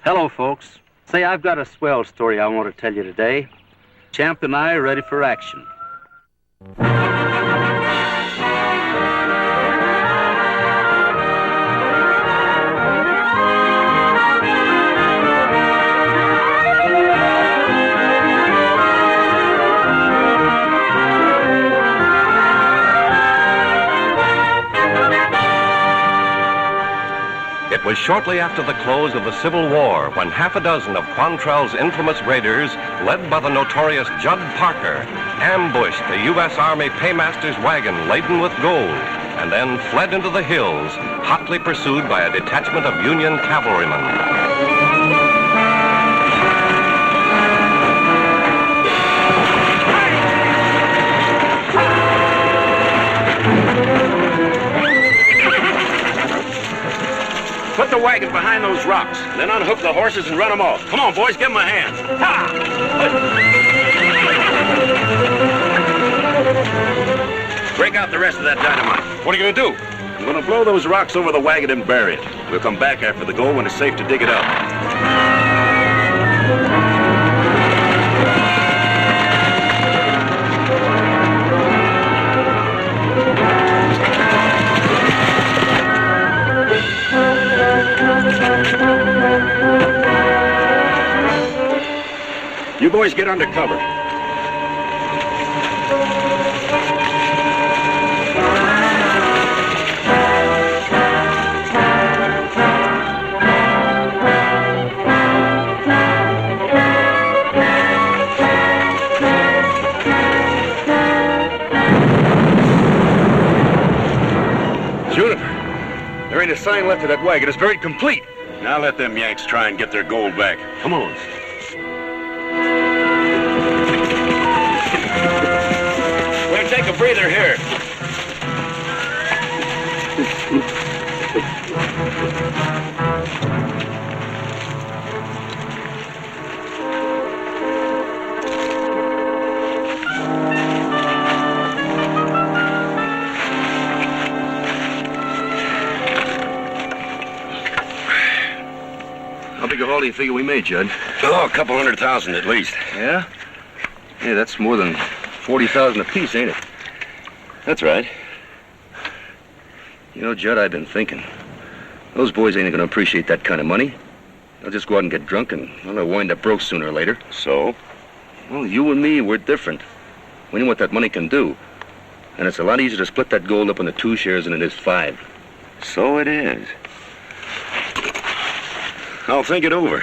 Hello, folks. Say, I've got a swell story I want to tell you today. Champ and I are ready for action. It was shortly after the close of the Civil War when half a dozen of Quantrell's infamous raiders, led by the notorious Judd Parker, ambushed the U.S. Army paymaster's wagon laden with gold and then fled into the hills, hotly pursued by a detachment of Union cavalrymen. Put the wagon behind those rocks, then unhook the horses and run them off. Come on, boys, give them a hand. Ha! Break out the rest of that dynamite. What are you going to do? I'm going to blow those rocks over the wagon and bury it. We'll come back after the goal when it's safe to dig it up. You boys get under cover. Juniper, there ain't a sign left of that wagon. It's buried complete. Now let them Yanks try and get their gold back. Come on. We'll take a breather here. How big a haul do you figure we made, Judd? Oh, a couple 100,000 at least. Yeah? Yeah, that's more than 40,000 apiece, ain't it? That's right. You know, Judd, I've been thinking. Those boys ain't gonna appreciate that kind of money. They'll just go out and get drunk and they'll wind up broke sooner or later. So? Well, you and me, we're different. We know what that money can do. And it's a lot easier to split that gold up into 2 shares than it is 5. So it is. I'll think it over.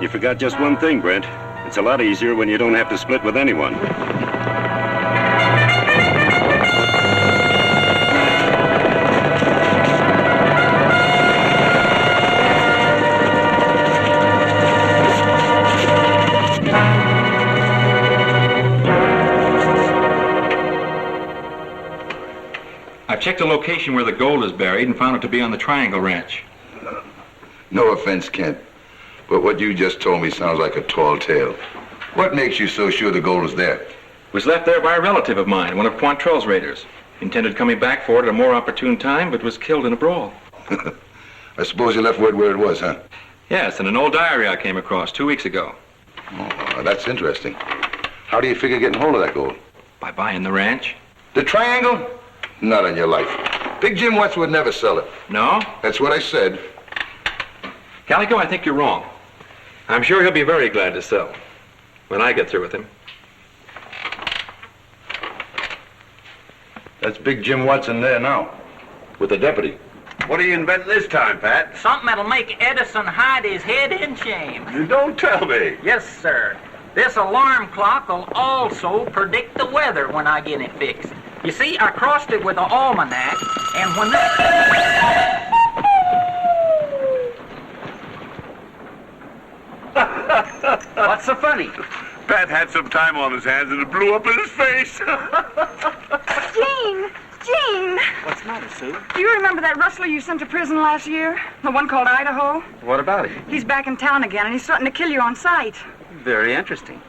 You forgot just one thing, Brent. It's a lot easier when you don't have to split with anyone. I've checked the location where the gold is buried and found it to be on the Triangle Ranch. No offense, Kent, but what you just told me sounds like a tall tale. What makes you so sure the gold is there? It was left there by a relative of mine, one of Quantrell's raiders. Intended coming back for it at a more opportune time, but was killed in a brawl. I suppose you left word where it was, huh? Yes, in an old diary I came across 2 weeks ago. Oh, that's interesting. How do you figure getting hold of that gold? By buying the ranch. The Triangle? Not on your life. Big Jim Watts would never sell it. No? That's what I said. Calico, I think you're wrong. I'm sure he'll be very glad to sell when I get through with him. That's Big Jim Watson there now, with the deputy. What are you inventing this time, Pat? Something that'll make Edison hide his head in shame. You don't tell me. Yes, sir. This alarm clock will also predict the weather when I get it fixed. You see, I crossed it with an almanac, and when that... What's so funny? Pat had some time on his hands and it blew up in his face. Gene! Gene! What's the matter, Sue? Do you remember that rustler you sent to prison last year? The one called Idaho? What about him? He's back in town again, and he's threatening to kill you on sight. Very interesting.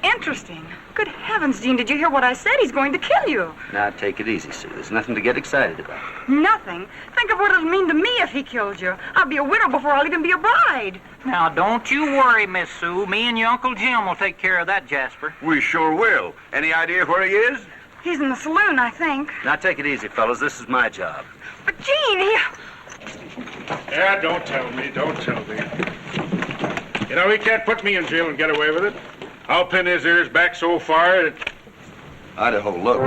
Interesting. Good heavens, Gene, did you hear what I said? He's going to kill you. Now, take it easy, Sue. There's nothing to get excited about. Nothing? Think of what it'll mean to me if he killed you. I'll be a widow before I'll even be a bride. Now, don't you worry, Miss Sue. Me and your Uncle Jim will take care of that, Jasper. We sure will. Any idea where he is? He's in the saloon, I think. Now, take it easy, fellas. This is my job. But, Gene, he... Yeah, don't tell me. You know, he can't put me in jail and get away with it. I'll pin his ears back so far that... Idaho, look.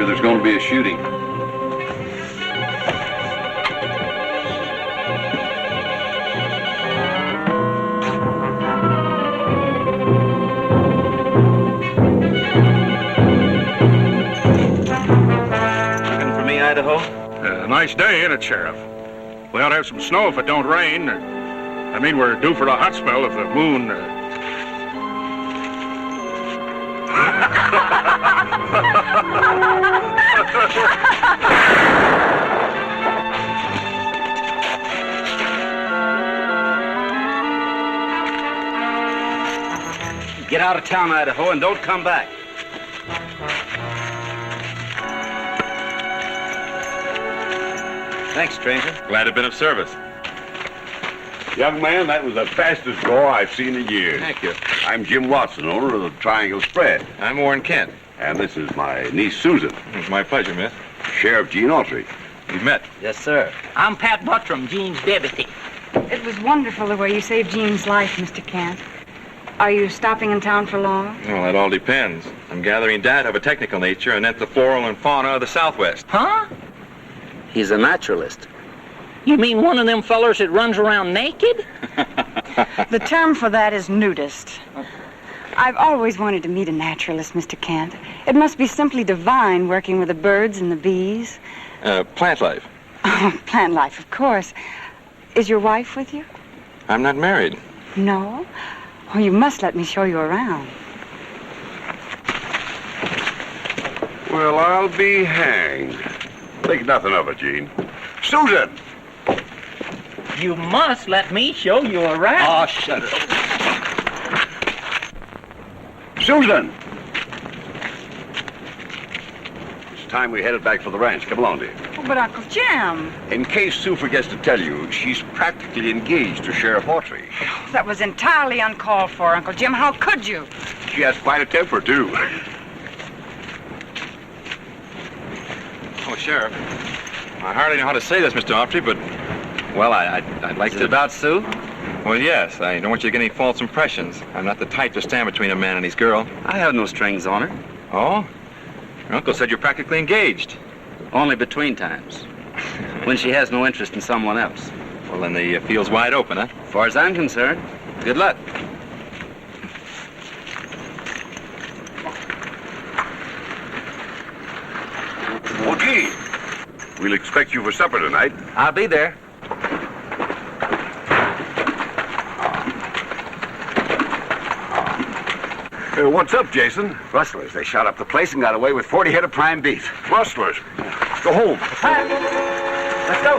There's going to be a shooting. Looking for me, Idaho? Nice day, ain't it, Sheriff? We ought to have some snow if it don't rain. I mean, we're due for a hot spell if the moon... Get out of town, Idaho, and don't come back. Thanks, stranger. Glad to have been of service. Young man, that was the fastest go I've seen in years. Thank you. I'm Jim Watson, owner of the Triangle Spread. I'm Warren Kent. And this is my niece, Susan. It's my pleasure, miss. Sheriff Gene Autry. We've met. Yes, sir. I'm Pat Buttram, Gene's deputy. It was wonderful the way you saved Gene's life, Mr. Kent. Are you stopping in town for long? Well, that all depends. I'm gathering data of a technical nature and the flora and fauna of the Southwest. Huh? He's a naturalist. You mean one of them fellers that runs around naked? The term for that is nudist. I've always wanted to meet a naturalist, Mr. Kent. It must be simply divine working with the birds and the bees. Plant life. Oh, plant life, of course. Is your wife with you? I'm not married. No? Oh, you must let me show you around. Well, I'll be hanged. Think nothing of it, Gene. Susan! You must let me show you around. Oh, shut it. Susan! It's time we headed back for the ranch. Come along, dear. Oh, but Uncle Jim. In case Sue forgets to tell you, she's practically engaged to Sheriff Autry. That was entirely uncalled for, Uncle Jim. How could you? She has quite a temper, too. Oh, Sheriff. I hardly know how to say this, Mr. Autry, but, well, I'd like Is to... it about Sue? Well, yes. I don't want you to get any false impressions. I'm not the type to stand between a man and his girl. I have no strings on her. Oh? Your uncle said you're practically engaged. Only between times. When she has no interest in someone else. Well, then the field's wide open, huh? As far as I'm concerned, good luck. Well, Gene, we'll expect you for supper tonight. I'll be there. What's up, Jason? Rustlers, they shot up the place and got away with 40 head of prime beef. Rustlers. Go home. Let's go.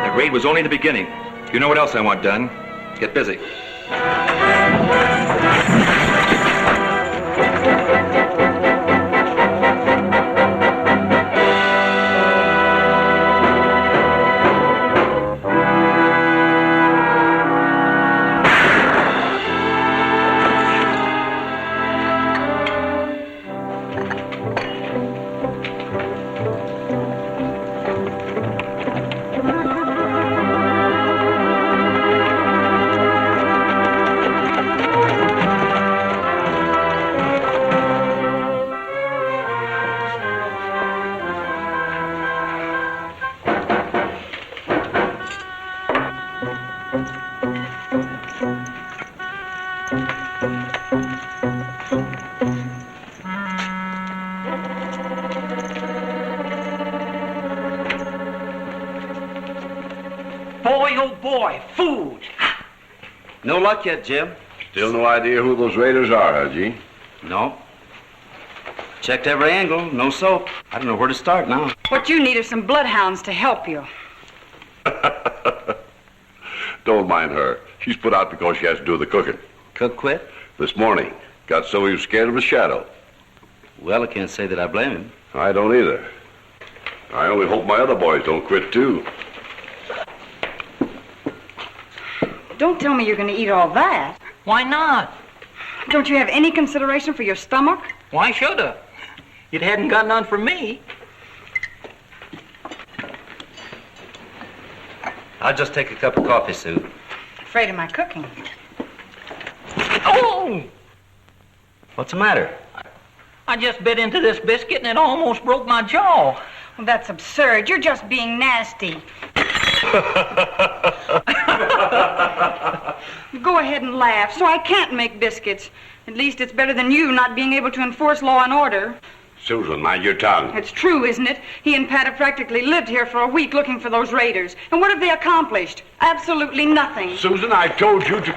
The raid was only the beginning. You know what else I want done? Get busy. boy, oh boy, food. No luck yet, Jim. Still no idea who those raiders are, huh, Gene? No. Checked every angle, no soap. I don't know where to start now. What you need are some bloodhounds to help you. Don't mind her. She's put out because she has to do the cooking. Cook quit? This morning. Got so he was scared of a shadow. Well, I can't say that I blame him. I don't either. I only hope my other boys don't quit, too. Don't tell me you're going to eat all that. Why not? Don't you have any consideration for your stomach? Why should I? It hadn't got none for me. I'll just take a cup of coffee, Sue. Afraid of my cooking. Oh! What's the matter? I just bit into this biscuit and it almost broke my jaw. Well, that's absurd. You're just being nasty. Go ahead and laugh. So I can't make biscuits. At least it's better than you not being able to enforce law and order. Susan, mind your tongue. It's true, isn't it? He and Pat have practically lived here for a week looking for those raiders. And what have they accomplished? Absolutely nothing. Susan, I told you to...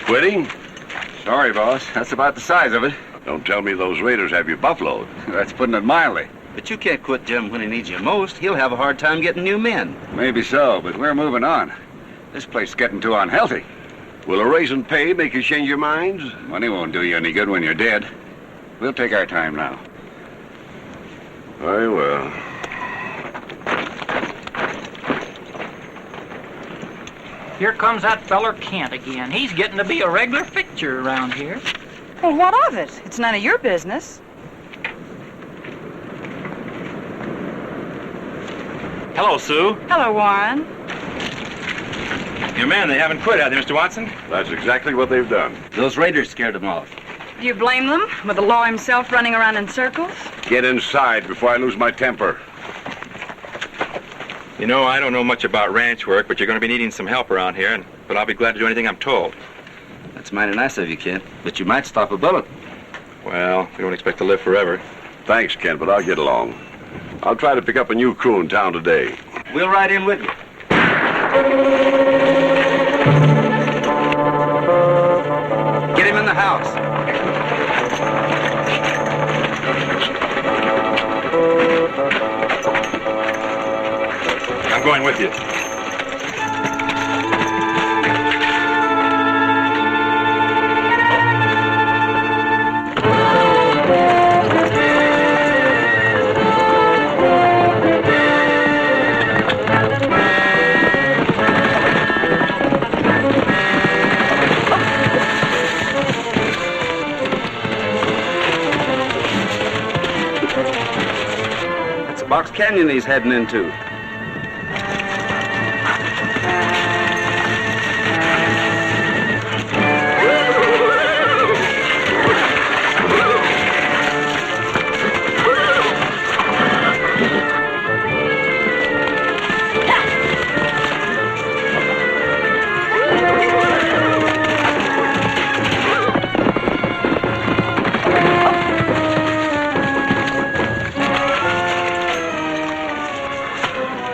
Quitting? Sorry, boss. That's about the size of it. Don't tell me those raiders have you buffaloed. That's putting it mildly. But you can't quit Jim when he needs you most. He'll have a hard time getting new men. Maybe so, but we're moving on. This place is getting too unhealthy. Will a raise in pay make you change your minds? Money won't do you any good when you're dead. We'll take our time now. Very well. Here comes that feller Kent again. He's getting to be a regular fixture around here. Well, what of it? It's none of your business. Hello, Sue. Hello, Warren. Your men, they haven't quit, have they, Mr. Watson? That's exactly what they've done. Those raiders scared him off. Do you blame them? With the law himself running around in circles? Get inside before I lose my temper. You know, I don't know much about ranch work, but you're going to be needing some help around here, but I'll be glad to do anything I'm told. That's mighty nice of you, Kent. But you might stop a bullet. Well, we don't expect to live forever. Thanks, Kent, but I'll get along. I'll try to pick up a new crew in town today. We'll ride in with you. Get him in the house. I'm going with you. That's a box canyon he's heading into.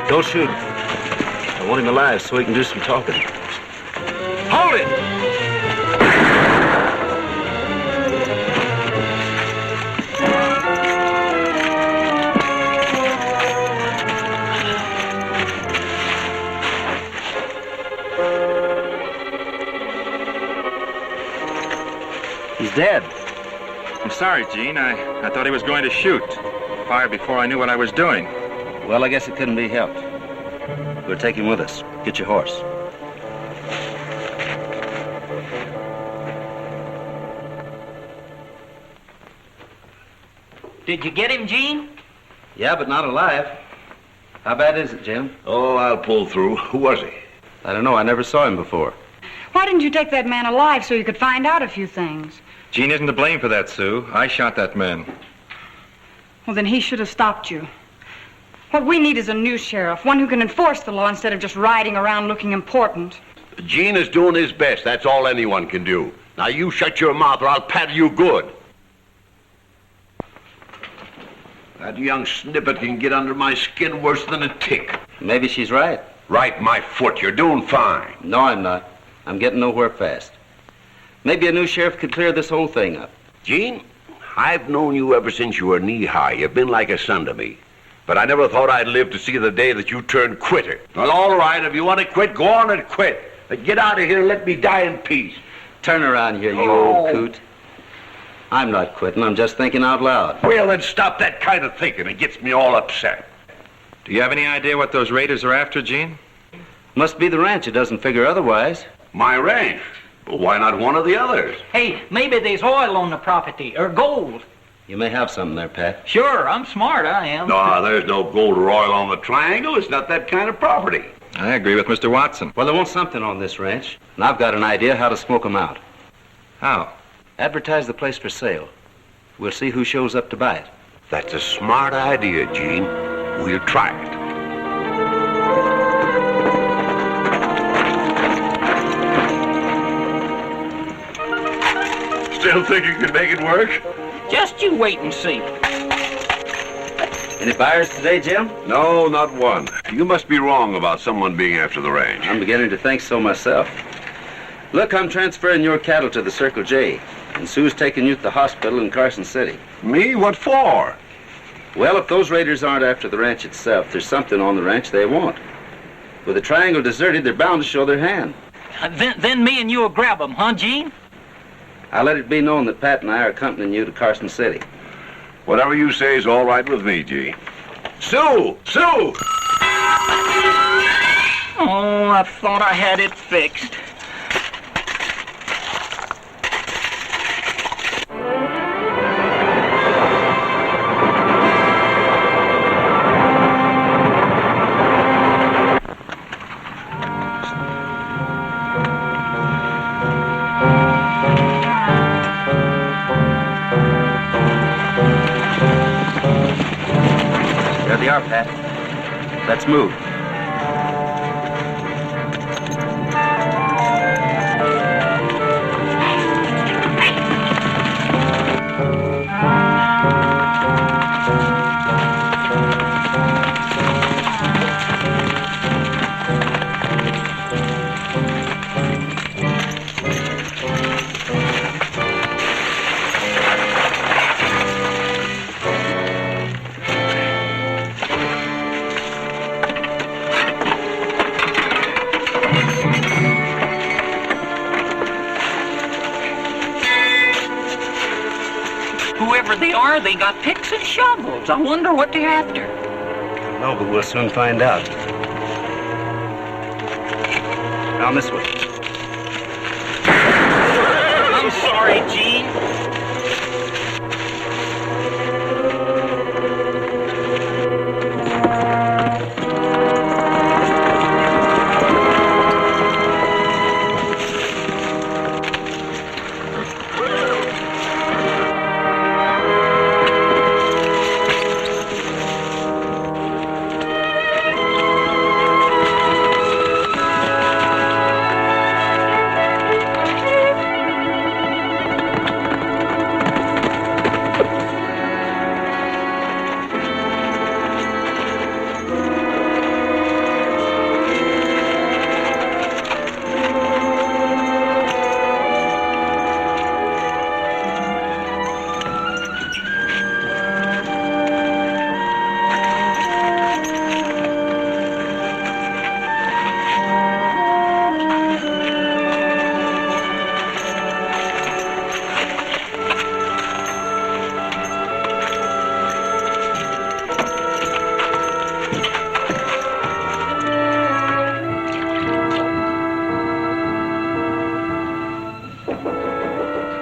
Don't shoot. I want him alive so he can do some talking. Hold it! He's dead. I'm sorry, Gene. I thought he was going to shoot. Fired before I knew what I was doing. Well, I guess it couldn't be helped. We'll take him with us. Get your horse. Did you get him, Gene? Yeah, but not alive. How bad is it, Jim? Oh, I'll pull through. Who was he? I don't know. I never saw him before. Why didn't you take that man alive so you could find out a few things? Gene isn't to blame for that, Sue. I shot that man. Well, then he should have stopped you. What we need is a new sheriff, one who can enforce the law instead of just riding around looking important. Gene is doing his best. That's all anyone can do. Now you shut your mouth or I'll paddle you good. That young snippet can get under my skin worse than a tick. Maybe she's right. Right, my foot. You're doing fine. No, I'm not. I'm getting nowhere fast. Maybe a new sheriff could clear this whole thing up. Gene, I've known you ever since you were knee-high. You've been like a son to me. But I never thought I'd live to see the day that you turned quitter. Well, all right, if you want to quit, go on and quit. But get out of here and let me die in peace. Turn around here, you old coot. I'm not quitting. I'm just thinking out loud. Well, then stop that kind of thinking. It gets me all upset. Do you have any idea what those raiders are after, Gene? Must be the ranch. It doesn't figure otherwise. My ranch? Well, why not one of the others? Hey, maybe there's oil on the property, or gold. You may have something there, Pat. Sure, I'm smart, I am. No, there's no gold or oil on the triangle. It's not that kind of property. I agree with Mr. Watson. Well, there wants something on this ranch, and I've got an idea how to smoke 'em out. How? Advertise the place for sale. We'll see who shows up to buy it. That's a smart idea, Gene. We'll try it. Still think you can make it work? Just you wait and see. Any buyers today, Jim? No, not one. You must be wrong about someone being after the ranch. I'm beginning to think so myself. Look, I'm transferring your cattle to the Circle J, and Sue's taking you to the hospital in Carson City. Me? What for? Well, if those raiders aren't after the ranch itself, there's something on the ranch they want. With the triangle deserted, they're bound to show their hand. Then me and you'll grab them, huh, Gene? I'll let it be known that Pat and I are accompanying you to Carson City. Whatever you say is all right with me, G. Sue! Sue! Oh, I thought I had it fixed. There they are, Pat. Let's move. Whoever they are, they got picks and shovels. I wonder what they're after. No, but we'll soon find out. Down this way. I'm sorry, Gene.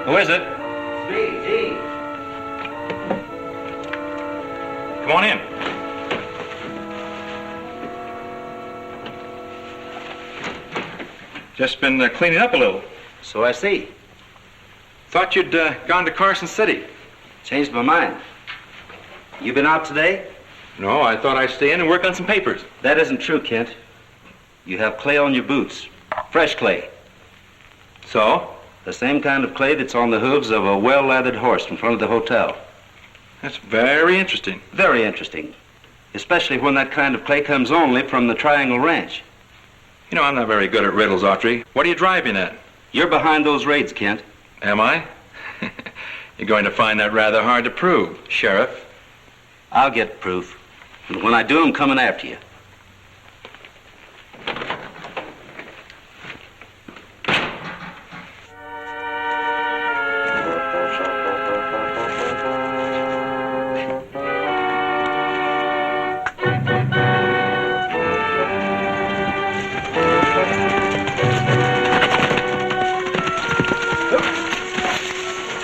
Who is it? Me, Gene. Come on in. Just been cleaning up a little. So I see. Thought you'd gone to Carson City. Changed my mind. You been out today? No, I thought I'd stay in and work on some papers. That isn't true, Kent. You have clay on your boots. Fresh clay. So? The same kind of clay that's on the hooves of a well-lathered horse in front of the hotel. That's very interesting. Very interesting. Especially when that kind of clay comes only from the Triangle Ranch. You know, I'm not very good at riddles, Autry. What are you driving at? You're behind those raids, Kent. Am I? You're going to find that rather hard to prove, Sheriff. I'll get proof. And when I do, I'm coming after you.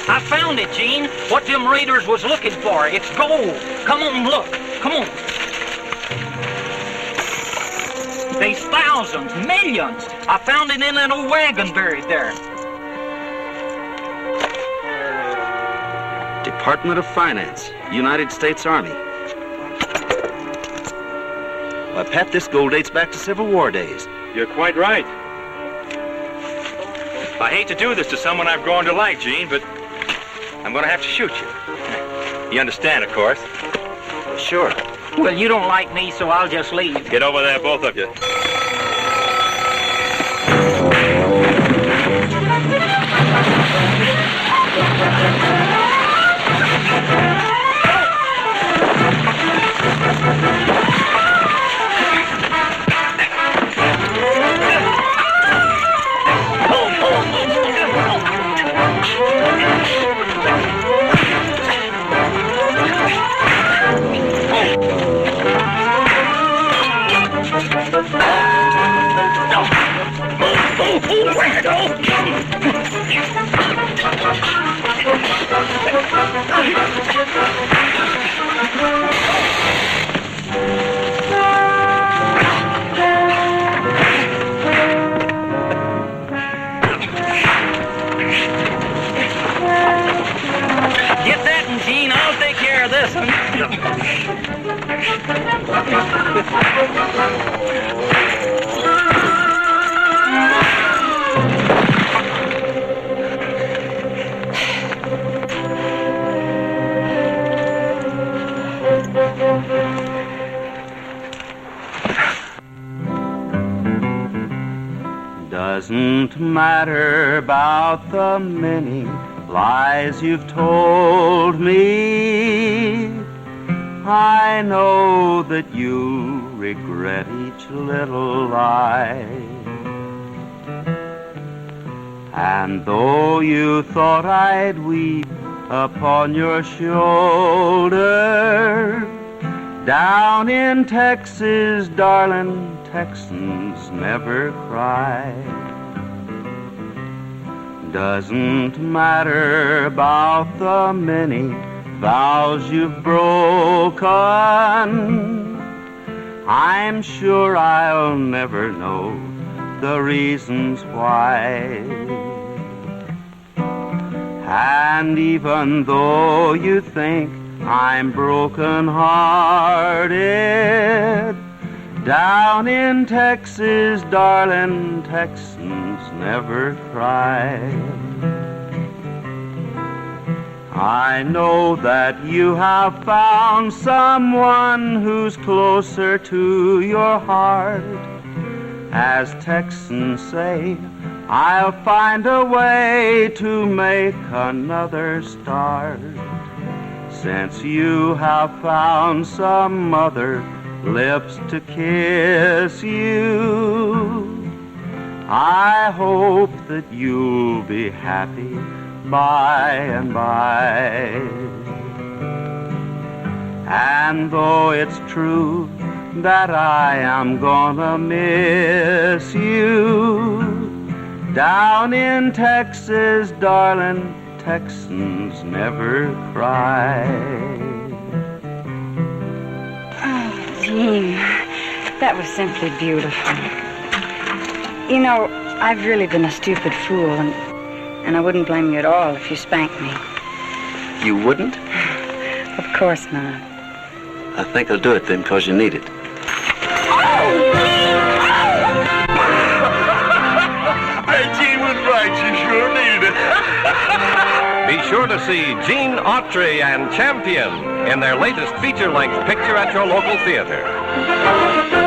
I found it, Gene. What them raiders was looking for. It's gold. Come on, look. Come on. There's thousands, millions. I found it in that old wagon buried there. Department of Finance, United States Army. Why, Pat, this gold dates back to Civil War days. You're quite right. I hate to do this to someone I've grown to like, Gene, but I'm going to have to shoot you. You understand, of course. Sure. Well, you don't like me, so I'll just leave. Get over there, both of you. Get that, and Gene, I'll take care of this one. Doesn't matter about the many lies you've told me. I know that you regret each little lie. And though you thought I'd weep upon your shoulder, down in Texas, darling, Texans never cry. Doesn't matter about the many vows you've broken. I'm sure I'll never know the reasons why. And even though you think I'm broken-hearted, down in Texas, darling, Texans never cry. I know that you have found someone who's closer to your heart. As Texans say, I'll find a way to make another start. Since you have found some other lips to kiss you, I hope that you'll be happy by and by. And though it's true that I am gonna miss you, down in Texas, darling, Texans never cry. Gene, that was simply beautiful. You know, I've really been a stupid fool, and I wouldn't blame you at all if you spanked me. You wouldn't? Of course not. I think I'll do it then, 'cause you need it. Be sure to see Gene Autry and Champion in their latest feature-length picture at your local theater.